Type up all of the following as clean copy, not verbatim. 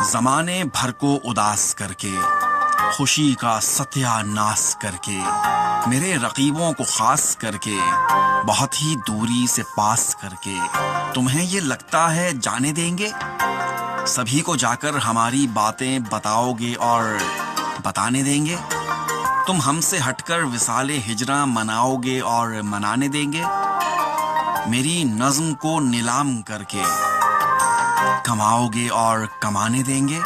زمانے بھر کو اداس کر کے، خوشی کا ستیہ ناس کر کے، میرے رقیبوں کو خاص کر کے، بہت ہی دوری سے پاس کر کے، تمہیں یہ لگتا ہے جانے دیں گے؟ سبھی کو جا کر ہماری باتیں بتاؤ گے اور بتانے دیں گے؟ تم ہم سے ہٹ کر وصال ہجراں مناؤ گے اور منانے دیں گے؟ میری نظم کو نیلام کر کے کماؤ گے اور کمانے دیں گے؟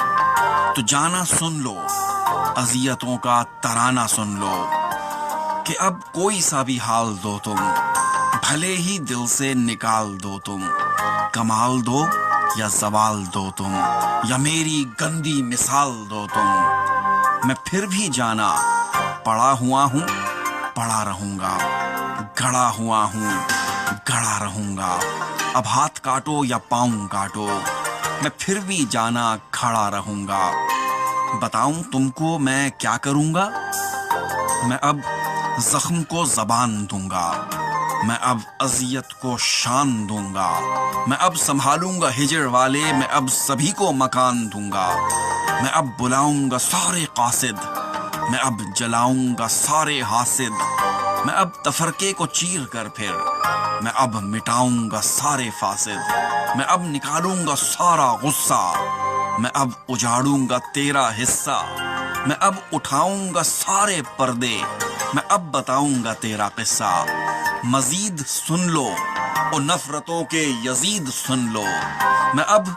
تو جانا سن لو، اذیتوں کا ترانہ سن لو، کہ اب کوئی سا بھی حال دو تم، بھلے ہی دل سے نکال دو تم، کمال دو یا زوال دو تم، یا میری گندی مثال دو تم، میں پھر بھی جانا پڑا ہوا ہوں، پڑا رہوں گا، گڑا ہوا ہوں، گڑا رہوں گا، اب ہاتھ کاٹو یا پاؤں کاٹو، میں پھر بھی جانا کھڑا رہوں گا۔ بتاؤں تم کو میں کیا کروں گا؟ میں اب زخم کو زبان دوں گا، میں اب اذیت کو شان دوں گا، میں اب سنبھالوں گا ہجر والے، میں اب سبھی کو مکان دوں گا، میں اب بلاؤں گا سارے قاصد، میں اب جلاؤں گا سارے حاسد، میں اب تفرقے کو چیر کر پھر میں اب مٹاؤں گا سارے فاسد، میں اب نکالوں گا سارا غصہ، میں اب اجاڑوں گا تیرا حصہ، میں اب اٹھاؤں گا سارے پردے، میں اب بتاؤں گا تیرا قصہ۔ مزید سن لو اور نفرتوں کے یزید سن لو، میں اب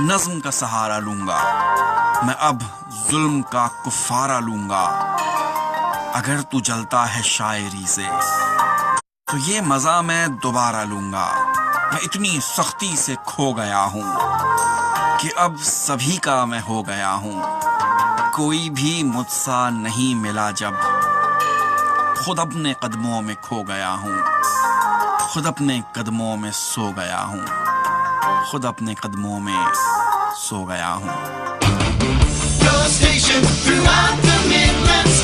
نظم کا سہارا لوں گا، میں اب ظلم کا کفارہ لوں گا۔ اگر تو جلتا ہے شاعری سے تو یہ مزہ میں دوبارہ لوں گا، میں اتنی سختی سے کھو گیا ہوں کہ اب سبھی کا میں ہو گیا ہوں، کوئی بھی مجھ سا نہیں ملا جب، خود اپنے قدموں میں کھو گیا ہوں، خود اپنے قدموں میں سو گیا ہوں، خود اپنے قدموں میں سو گیا ہوں۔ Your station throughout the Midlands.